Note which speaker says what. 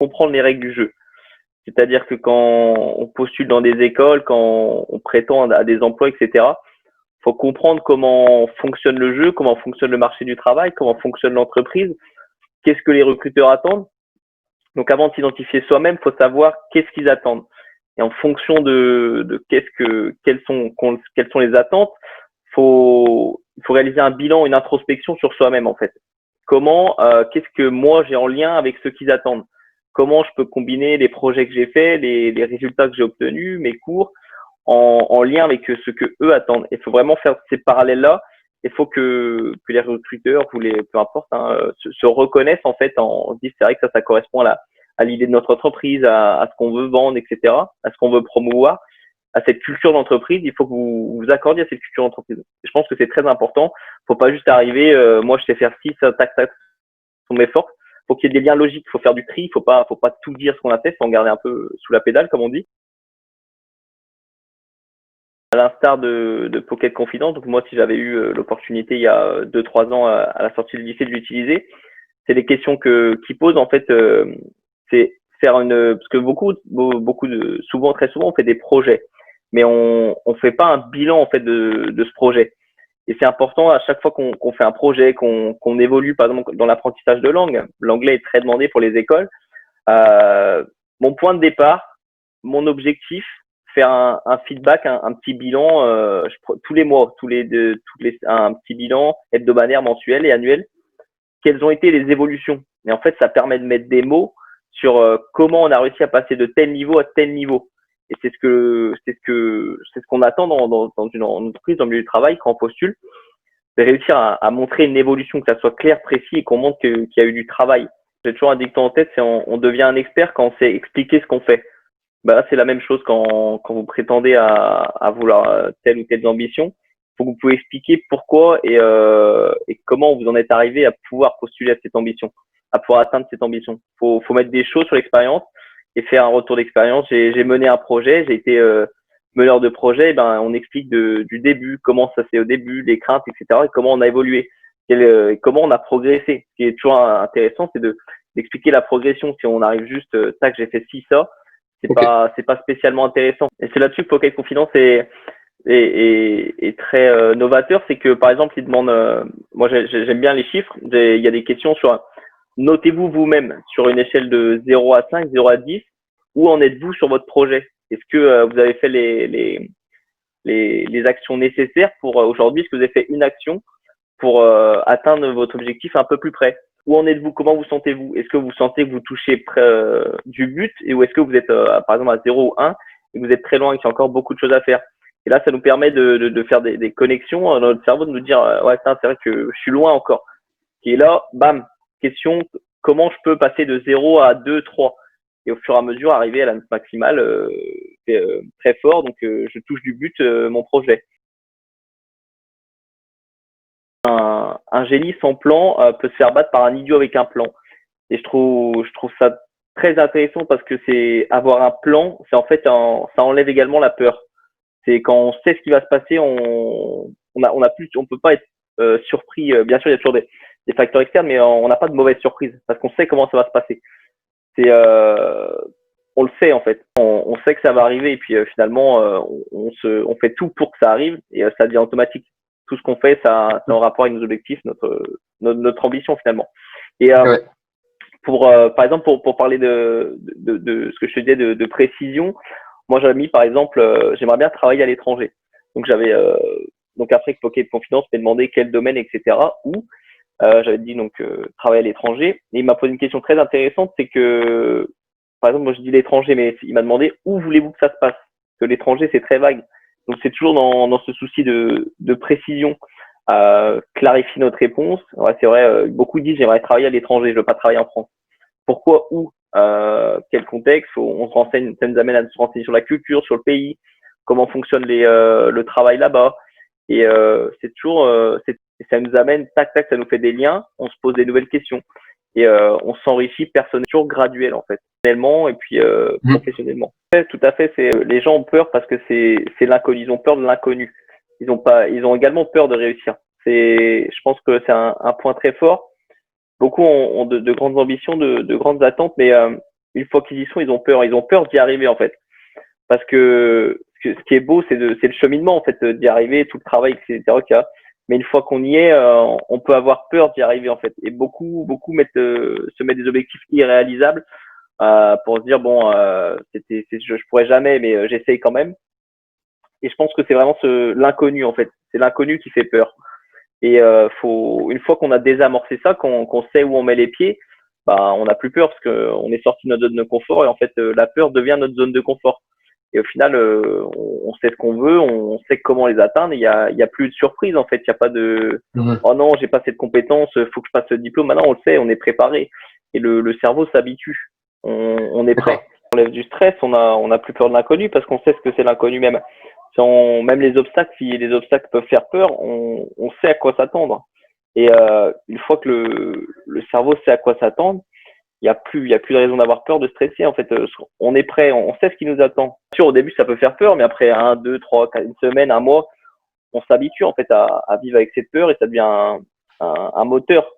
Speaker 1: comprendre les règles du jeu. C'est-à-dire que quand on postule dans des écoles, quand on prétend à des emplois, etc., faut comprendre comment fonctionne le jeu, comment fonctionne le marché du travail, comment fonctionne l'entreprise, qu'est-ce que les recruteurs attendent. Donc avant de s'identifier soi-même, faut savoir qu'est-ce qu'ils attendent. Et en fonction de quelles sont les attentes, il faut réaliser un bilan, une introspection sur soi-même en fait. Qu'est-ce que moi j'ai en lien avec ce qu'ils attendent? Comment je peux combiner les projets que j'ai faits, les résultats que j'ai obtenus, mes cours, en lien avec ce que eux attendent. Il faut vraiment faire ces parallèles-là. Il faut que les recruteurs ou peu importe, hein, se reconnaissent en fait, en disent c'est vrai que ça correspond à l'idée de notre entreprise, à ce qu'on veut vendre, etc., à ce qu'on veut promouvoir, à cette culture d'entreprise. Il faut que vous accordiez à cette culture d'entreprise. Je pense que c'est très important. Faut pas juste arriver, moi je sais faire ci, ça, tac, tac, sont mes forces. Faut qu'il y ait des liens logiques. Faut faire du tri. Faut pas tout dire ce qu'on a fait. Faut en garder un peu sous la pédale, comme on dit. À l'instar de Pocket Confidence, donc moi, si j'avais eu l'opportunité il y a 2-3 ans à la sortie du lycée de l'utiliser, c'est des questions qu'ils posent en fait. C'est faire parce que souvent, très souvent, on fait des projets, mais on fait pas un bilan en fait de ce projet. Et c'est important à chaque fois qu'on fait un projet, qu'on évolue, par exemple dans l'apprentissage de langue. L'anglais est très demandé pour les écoles. Mon point de départ, mon objectif, faire un feedback, un petit bilan tous les mois, un petit bilan hebdomadaire, mensuel et annuel. Quelles ont été les évolutions? Et en fait, ça permet de mettre des mots sur comment on a réussi à passer de tel niveau à tel niveau. Et c'est ce qu'on attend dans une entreprise, dans le milieu du travail, quand on postule, de réussir à montrer une évolution, que ça soit clair, précis et qu'on montre qu'il y a eu du travail. J'ai toujours un dicton en tête, c'est on devient un expert quand on sait expliquer ce qu'on fait. Bah là, c'est la même chose quand vous prétendez à vouloir telle ou telle ambition. Faut que vous pouvez expliquer pourquoi et comment vous en êtes arrivé à pouvoir postuler à cette ambition, à pouvoir atteindre cette ambition. Faut mettre des choses sur l'expérience et faire un retour d'expérience. J'ai mené un projet, j'ai été meneur de projet. Et ben, on explique du début, comment ça s'est au début, les craintes, etc. Et comment on a évolué, comment on a progressé. Ce qui est toujours intéressant, c'est d'expliquer la progression. Si on arrive juste, tac, j'ai fait ci, ça, c'est pas spécialement intéressant. Et c'est là-dessus que Pocket Confidence est très novateur. C'est que, par exemple, il demande, moi j'aime bien les chiffres, il y a des questions sur, notez-vous vous-même sur une échelle de 0 à 5, 0 à 10, où en êtes-vous sur votre projet? Est-ce que vous avez fait les actions nécessaires pour aujourd'hui? Est-ce que vous avez fait une action pour atteindre votre objectif un peu plus près? Où en êtes-vous? Comment vous sentez-vous? Est-ce que vous sentez que vous touchez près du but, ou est-ce que vous êtes par exemple à 0 ou 1 et que vous êtes très loin et qu'il y a encore beaucoup de choses à faire? Et là, ça nous permet de faire des connexions dans notre cerveau, de nous dire ouais, c'est vrai que je suis loin encore. Et là, bam, question, comment je peux passer de 0 à 2, 3? Et au fur et à mesure, arriver à la note maximale très fort. Donc, je touche du but mon projet. Un génie sans plan peut se faire battre par un idiot avec un plan. Et je trouve ça très intéressant parce que c'est avoir un plan, c'est en fait ça enlève également la peur. C'est quand on sait ce qui va se passer, on peut pas être surpris. Bien sûr, il y a toujours des facteurs externes, mais on n'a pas de mauvaise surprise parce qu'on sait comment ça va se passer. C'est on le sait en fait. On sait que ça va arriver et puis finalement on fait tout pour que ça arrive et ça devient automatique. Tout ce qu'on fait, ça en rapport avec nos objectifs, notre ambition finalement. Et
Speaker 2: Ouais.
Speaker 1: par exemple, pour parler de ce que je te disais de précision, moi j'avais mis par exemple, j'aimerais bien travailler à l'étranger. Donc donc après que Pocket Confidence m'ait demandé quel domaine, etc. Où j'avais dit donc travailler à l'étranger. Et il m'a posé une question très intéressante, c'est que par exemple, moi je dis l'étranger, mais il m'a demandé où voulez-vous que ça se passe? Parce que l'étranger c'est très vague. Donc c'est toujours dans ce souci de précision. Clarifier notre réponse. Ouais, c'est vrai, beaucoup disent j'aimerais travailler à l'étranger, je veux pas travailler en France. Pourquoi, où, quel contexte? On se renseigne, ça nous amène à se renseigner sur la culture, sur le pays, comment fonctionne le travail là-bas. Et c'est toujours, ça nous amène, tac, tac, ça nous fait des liens, on se pose des nouvelles questions. Et on s'enrichit personnellement, toujours graduel en fait, personnellement et puis
Speaker 2: Mm.
Speaker 1: professionnellement. Ouais, tout à fait, les gens ont peur parce que c'est l'inconnu, ils ont peur de l'inconnu. Ils ont également peur de réussir. Je pense que c'est un point très fort. Beaucoup ont de grandes ambitions, de grandes attentes, mais une fois qu'ils y sont, ils ont peur. Ils ont peur d'y arriver, en fait. Parce que ce qui est beau, c'est le cheminement, en fait, d'y arriver, tout le travail, etc. qu'il y a. Mais une fois qu'on y est, on peut avoir peur d'y arriver, en fait. Et beaucoup se mettent des objectifs irréalisables pour se dire, bon, je pourrais jamais, mais j'essaye quand même. Et je pense que c'est vraiment l'inconnu, en fait. C'est l'inconnu qui fait peur. Et une fois qu'on a désamorcé ça, qu'on sait où on met les pieds, bah, on n'a plus peur parce qu'on est sorti de notre zone de confort et en fait, la peur devient notre zone de confort. Et au final, on sait ce qu'on veut, on sait comment les atteindre. Il y a plus de surprise en fait. Il n'y a pas de
Speaker 2: Ouais.
Speaker 1: oh non, j'ai pas cette compétence, faut que je passe ce diplôme. Maintenant, on le sait, on est préparé et le cerveau s'habitue. On est
Speaker 2: D'accord.
Speaker 1: prêt. On lève du stress, on a plus peur de l'inconnu parce qu'on sait ce que c'est l'inconnu même. Même les obstacles, si les obstacles peuvent faire peur, on sait à quoi s'attendre. Et une fois que le cerveau sait à quoi s'attendre, il y a plus de raison d'avoir peur, de stresser. En fait, on est prêt, on sait ce qui nous attend. Bien sûr, au début, ça peut faire peur, mais après un, deux, trois, une semaine, un mois, on s'habitue en fait à vivre avec cette peur et ça devient un moteur